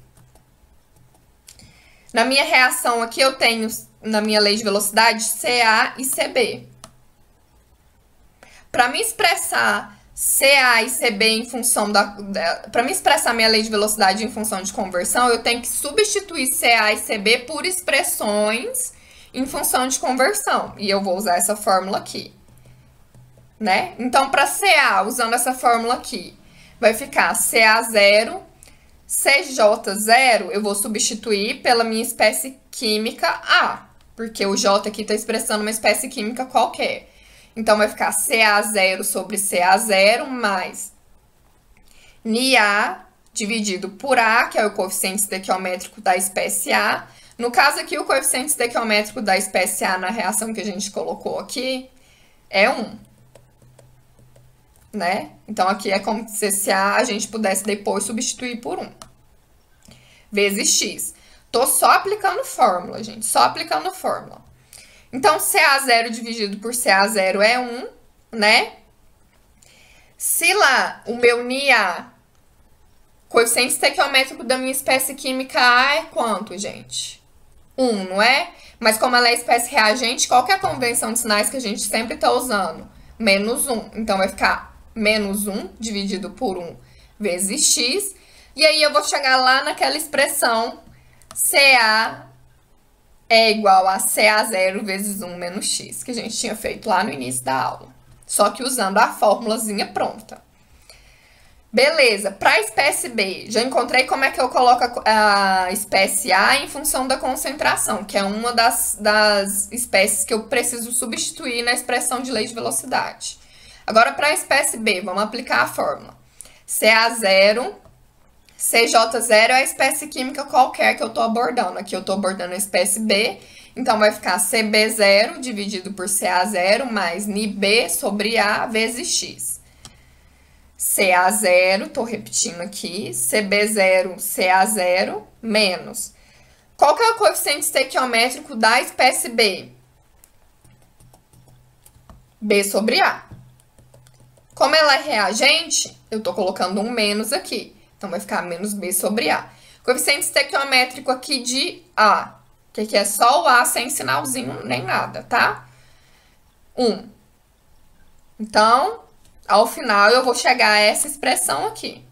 Na minha reação aqui, eu tenho, na minha lei de velocidade, CA e CB. Para me expressar CA e CB em função para me expressar minha lei de velocidade em função de conversão, eu tenho que substituir CA e CB por expressões em função de conversão. E eu vou usar essa fórmula aqui, né? Então, para CA, usando essa fórmula aqui, vai ficar CA0, CJ0, eu vou substituir pela minha espécie química A, porque o J aqui está expressando uma espécie química qualquer. Então, vai ficar CA0 sobre CA0 mais NiA dividido por A, que é o coeficiente estequiométrico da espécie A. No caso aqui, o coeficiente estequiométrico da espécie A na reação que a gente colocou aqui é 1. Né? Então, aqui é como se esse A a gente pudesse depois substituir por 1. Vezes X. Tô só aplicando fórmula, gente. Só aplicando fórmula. Então, CA0 dividido por CA0 é 1, né? Se lá o meu NiA, coeficiente estequiométrico da minha espécie química A é quanto, gente? 1, não é? Mas como ela é espécie reagente, qual que é a convenção de sinais que a gente sempre tá usando? Menos 1. Então, vai ficar menos 1 dividido por 1 vezes x. E aí, eu vou chegar lá naquela expressão CA é igual a CA0 vezes 1 menos x, que a gente tinha feito lá no início da aula. Só que usando a fórmulazinha pronta. Beleza, para a espécie B, já encontrei como é que eu coloco a espécie A em função da concentração, que é uma das espécies que eu preciso substituir na expressão de lei de velocidade. Agora, para a espécie B, vamos aplicar a fórmula. CA0, CJ0 é a espécie química qualquer que eu estou abordando. Aqui eu estou abordando a espécie B, então vai ficar CB0 dividido por CA0 mais NiB sobre A vezes X. CA0, estou repetindo aqui, CB0, CA0, menos. Qual que é o coeficiente estequiométrico da espécie B? B sobre A. Como ela é reagente, eu tô colocando um menos aqui. Então, vai ficar menos B sobre A. Coeficiente estequiométrico aqui de A. Que aqui é só o A sem sinalzinho nem nada, tá? 1. Então, ao final, eu vou chegar a essa expressão aqui.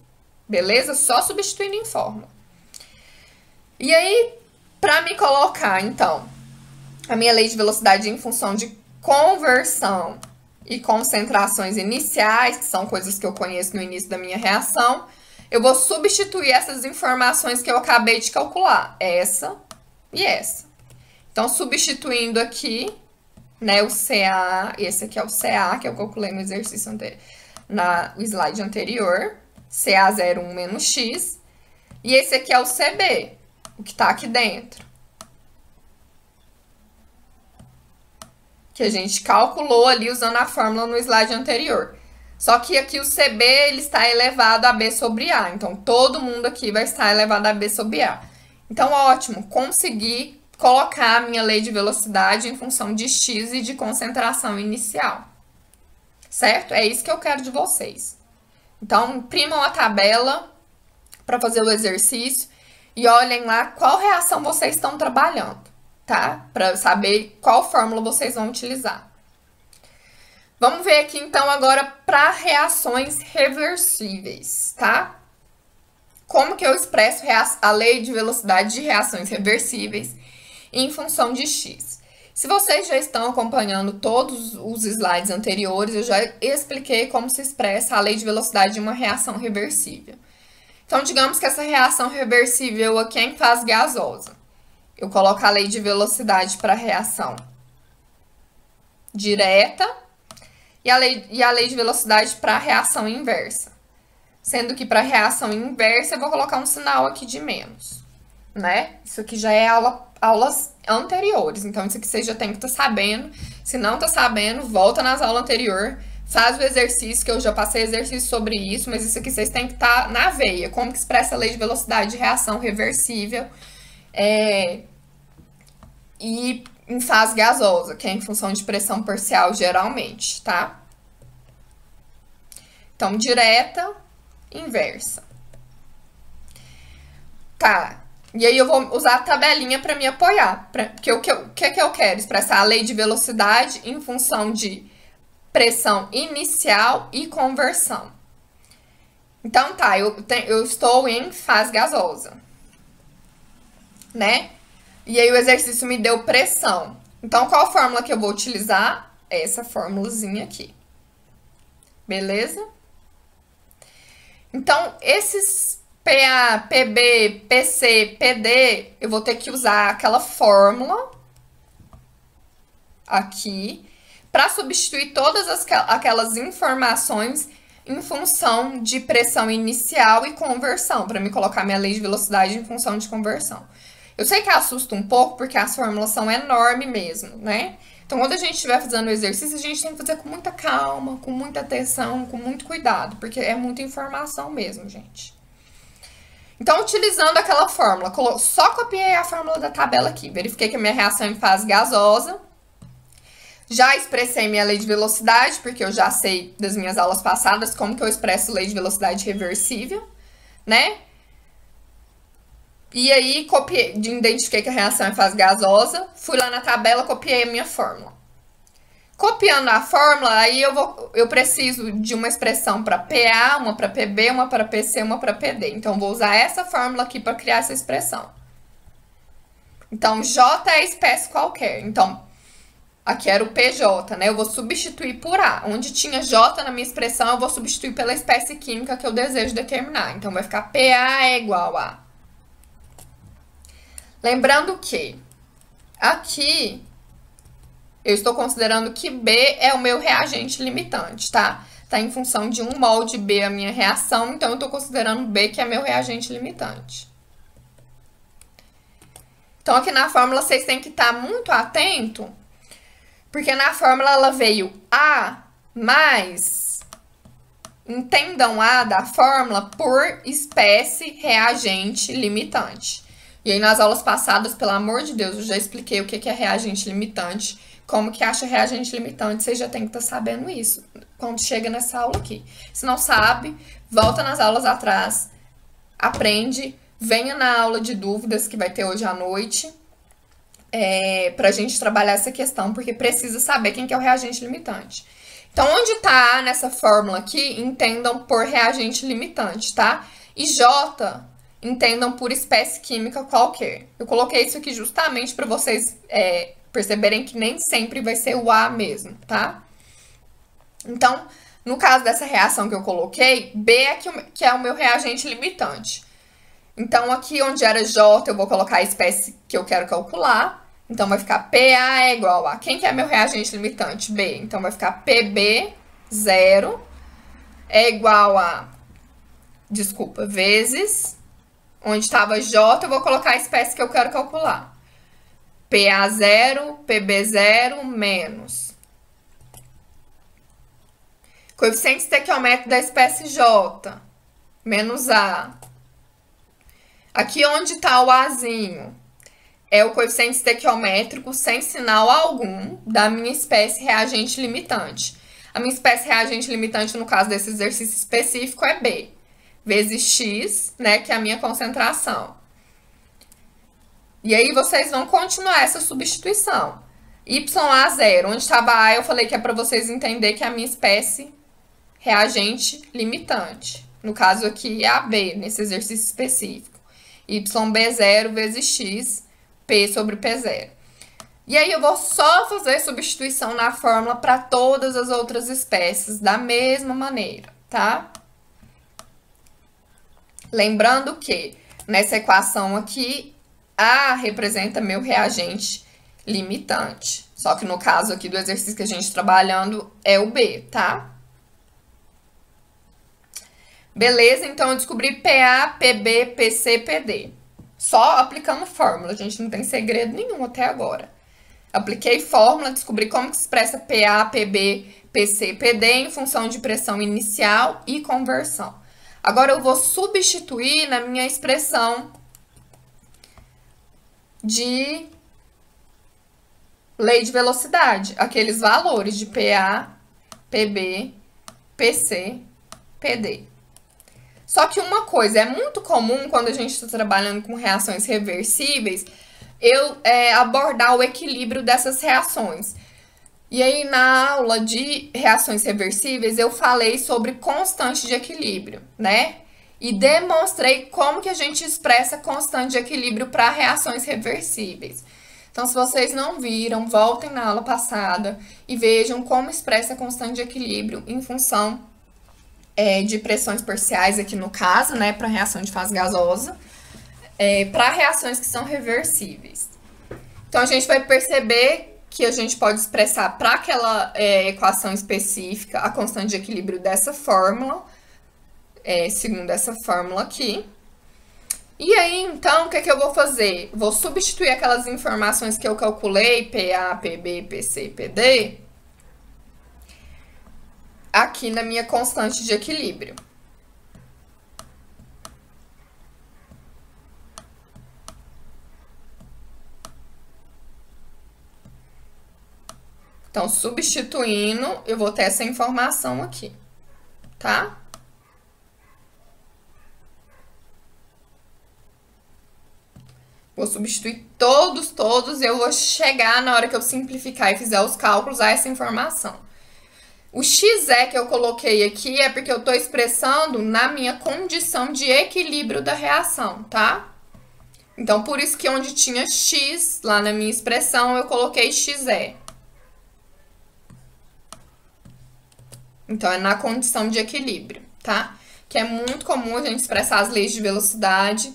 Beleza? Só substituindo em fórmula. E aí, para me colocar, então, a minha lei de velocidade em função de conversão e concentrações iniciais, que são coisas que eu conheço no início da minha reação, eu vou substituir essas informações que eu acabei de calcular, essa e essa. Então, substituindo aqui, né, o CA, esse aqui é o CA, que eu calculei no exercício anterior, no slide anterior, CA01 menos X, e esse aqui é o CB, o que tá aqui dentro. Que a gente calculou ali usando a fórmula no slide anterior. Só que aqui o CB, ele está elevado a B sobre A. Então, todo mundo aqui vai estar elevado a B sobre A. Então, ótimo, consegui colocar a minha lei de velocidade em função de X e de concentração inicial. Certo? É isso que eu quero de vocês. Então, imprimam a tabela para fazer o exercício e olhem lá qual reação vocês estão trabalhando, tá? Para saber qual fórmula vocês vão utilizar. Vamos ver aqui, então, agora para reações reversíveis, tá? Como que eu expresso a lei de velocidade de reações reversíveis em função de X? Se vocês já estão acompanhando todos os slides anteriores, eu já expliquei como se expressa a lei de velocidade de uma reação reversível. Então, digamos que essa reação reversível aqui é em fase gasosa. Eu coloco a lei de velocidade para a reação direta e a lei de velocidade para a reação inversa. Sendo que para a reação inversa eu vou colocar um sinal aqui de menos, né? Isso aqui já é aulas anteriores, então isso aqui você já tem que estar sabendo. Se não tá sabendo, volta nas aulas anteriores, faz o exercício, que eu já passei exercício sobre isso, mas isso aqui vocês têm que estar na veia. Como que expressa a lei de velocidade de reação reversível e em fase gasosa, que é em função de pressão parcial geralmente, tá? Então, direta, inversa. Tá, e aí eu vou usar a tabelinha para me apoiar, porque o que eu quero? Expressar a lei de velocidade em função de pressão inicial e conversão. Então, tá, eu estou em fase gasosa, né? E aí o exercício me deu pressão. Então, qual fórmula que eu vou utilizar? Essa fórmulazinha aqui. Beleza? Então, esses PA, PB, PC, PD, eu vou ter que usar aquela fórmula aqui para substituir todas aquelas informações em função de pressão inicial e conversão, para me colocar minha lei de velocidade em função de conversão. Eu sei que assusta um pouco, porque as fórmulas são enormes mesmo, né? Então, quando a gente estiver fazendo o exercício, a gente tem que fazer com muita calma, com muita atenção, com muito cuidado, porque é muita informação mesmo, gente. Então, utilizando aquela fórmula, só copiei a fórmula da tabela aqui, verifiquei que a minha reação é em fase gasosa. Já expressei minha lei de velocidade, porque eu já sei das minhas aulas passadas como que eu expresso lei de velocidade reversível, né? E aí, identifiquei que a reação é em fase gasosa, fui lá na tabela, copiei a minha fórmula. Copiando a fórmula, aí eu preciso de uma expressão para PA, uma para PB, uma para PC, uma para PD. Então, vou usar essa fórmula aqui para criar essa expressão. Então, J é espécie qualquer. Então, aqui era o PJ, né? Eu vou substituir por A. Onde tinha J na minha expressão, eu vou substituir pela espécie química que eu desejo determinar. Então, vai ficar PA é igual a... Lembrando que aqui eu estou considerando que B é o meu reagente limitante, tá? Tá em função de 1 mol de B a minha reação, então eu estou considerando B que é meu reagente limitante. Então, aqui na fórmula vocês têm que estar muito atento, porque na fórmula ela veio A mais, entendam A da fórmula por espécie reagente limitante. E aí, nas aulas passadas, pelo amor de Deus, eu já expliquei o que é reagente limitante, como que acha reagente limitante, vocês já tem que estar sabendo isso. quando chega nessa aula aqui. Se não sabe, volta nas aulas atrás, aprende, venha na aula de dúvidas que vai ter hoje à noite, pra gente trabalhar essa questão, porque precisa saber quem que é o reagente limitante. Então, onde tá nessa fórmula aqui, entendam por reagente limitante, tá? E J, entendam por espécie química qualquer. Eu coloquei isso aqui justamente para vocês perceberem que nem sempre vai ser o A mesmo, tá? Então, no caso dessa reação que eu coloquei, B é que é o meu reagente limitante. Então, aqui onde era J, eu vou colocar a espécie que eu quero calcular. Então, vai ficar PA é igual a... Quem que é meu reagente limitante? B. Então, vai ficar PB, 0, é igual a... Desculpa, vezes... Onde estava J, eu vou colocar a espécie que eu quero calcular. PA 0, PB 0, menos. Coeficiente estequiométrico da espécie J, menos A. Aqui onde está o Azinho, é o coeficiente estequiométrico sem sinal algum da minha espécie reagente limitante. A minha espécie reagente limitante, no caso desse exercício específico, é B. Vezes X, né, que é a minha concentração. E aí, vocês vão continuar essa substituição. YA0, onde estava A, eu falei que é para vocês entenderem que é a minha espécie reagente limitante. No caso aqui, é a B, nesse exercício específico. YB0 vezes X, P sobre P0. E aí, eu vou só fazer substituição na fórmula para todas as outras espécies, da mesma maneira, tá? Lembrando que nessa equação aqui, A representa meu reagente limitante. Só que no caso aqui do exercício que a gente está trabalhando é o B, tá? Beleza, então eu descobri PA, PB, PC, PD. Só aplicando fórmula, a gente não tem segredo nenhum até agora. Apliquei fórmula, descobri como que se expressa PA, PB, PC, PD em função de pressão inicial e conversão. Agora, eu vou substituir na minha expressão de lei de velocidade, aqueles valores de PA, PB, PC, PD. Só que uma coisa, é muito comum quando a gente está trabalhando com reações reversíveis, eu abordar o equilíbrio dessas reações. E aí, na aula de reações reversíveis, eu falei sobre constante de equilíbrio, né? E demonstrei como que a gente expressa constante de equilíbrio para reações reversíveis. Então, se vocês não viram, voltem na aula passada e vejam como expressa constante de equilíbrio em função de pressões parciais, aqui no caso, né? Para reação de fase gasosa, para reações que são reversíveis. Então, a gente vai perceber que a gente pode expressar para aquela equação específica a constante de equilíbrio dessa fórmula, segundo essa fórmula aqui. E aí, então, o que é que eu vou fazer? Vou substituir aquelas informações que eu calculei, PA, PB, PC, PD, aqui na minha constante de equilíbrio. Então, substituindo, eu vou ter essa informação aqui, tá? Vou substituir todos, e eu vou chegar na hora que eu simplificar e fizer os cálculos a essa informação. O XE que eu coloquei aqui é porque eu estou expressando na minha condição de equilíbrio da reação, tá? Então, por isso que onde tinha X, lá na minha expressão, eu coloquei XE. Então, é na condição de equilíbrio, tá? Que é muito comum a gente expressar as leis de velocidade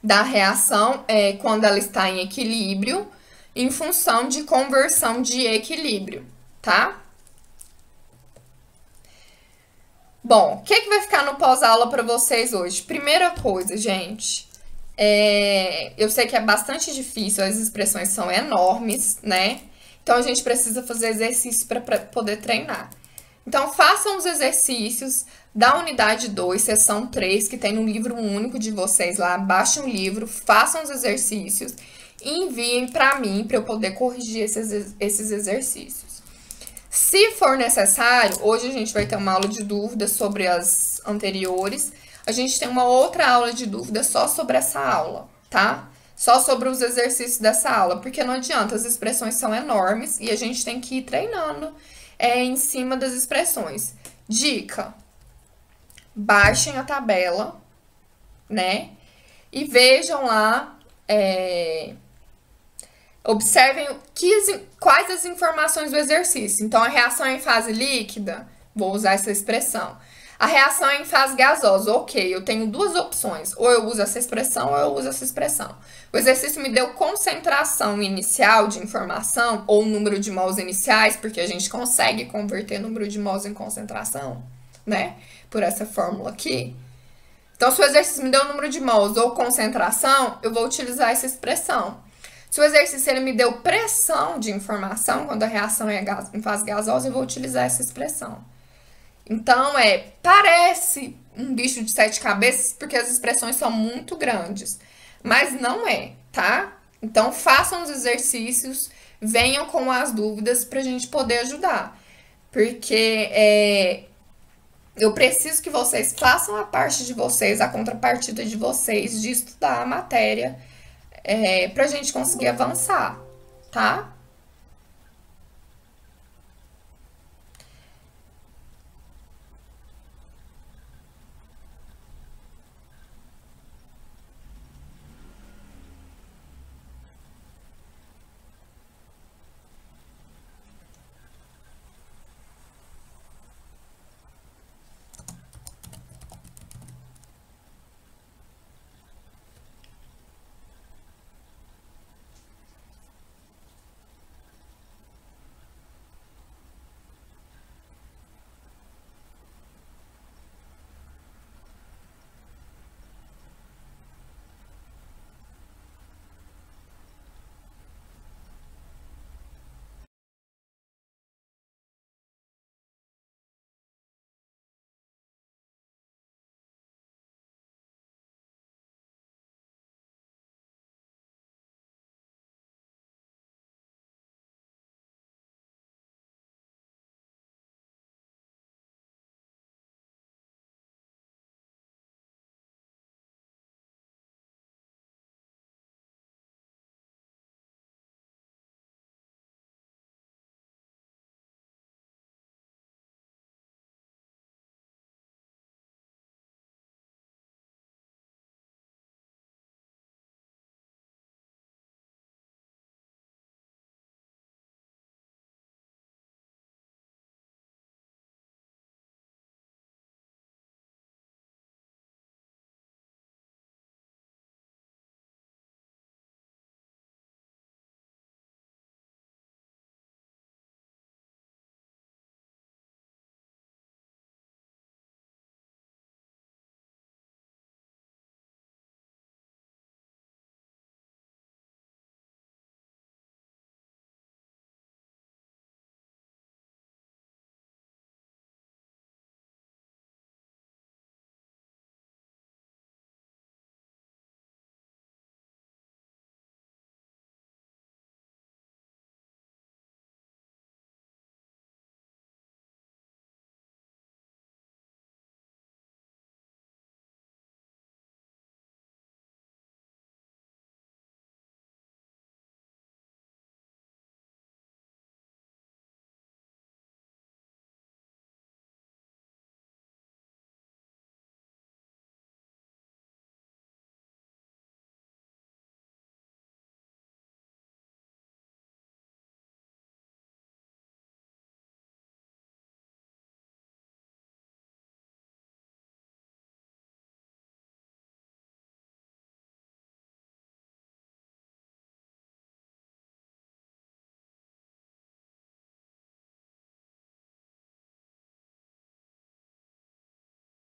da reação quando ela está em equilíbrio, em função de conversão de equilíbrio, tá? Bom, o que vai ficar no pós-aula para vocês hoje? Primeira coisa, gente, eu sei que é bastante difícil, as expressões são enormes, né? Então, a gente precisa fazer exercícios para poder treinar. Então, façam os exercícios da unidade 2, seção 3, que tem no livro único de vocês lá. Baixem o livro, façam os exercícios e enviem para mim, para eu poder corrigir esses exercícios. Se for necessário, hoje a gente vai ter uma aula de dúvidas sobre as anteriores. A gente tem uma outra aula de dúvidas só sobre essa aula, tá? Só sobre os exercícios dessa aula, porque não adianta, as expressões são enormes e a gente tem que ir treinando em cima das expressões. Dica: baixem a tabela, né? E vejam lá, observem quais as informações do exercício. Então, a reação em fase líquida, vou usar essa expressão. A reação em fase gasosa, ok, eu tenho duas opções. Ou eu uso essa expressão ou eu uso essa expressão. O exercício me deu concentração inicial de informação ou número de mols iniciais, porque a gente consegue converter número de mols em concentração, né? Por essa fórmula aqui. Então, se o exercício me deu número de mols ou concentração, eu vou utilizar essa expressão. Se o exercício ele me deu pressão de informação, quando a reação é em fase gasosa, eu vou utilizar essa expressão. Então, parece um bicho de 7 cabeças, porque as expressões são muito grandes. Mas não é, tá? Então, façam os exercícios, venham com as dúvidas pra gente poder ajudar. Porque eu preciso que vocês façam a parte de vocês, a contrapartida de vocês, de estudar a matéria, pra gente conseguir avançar, tá?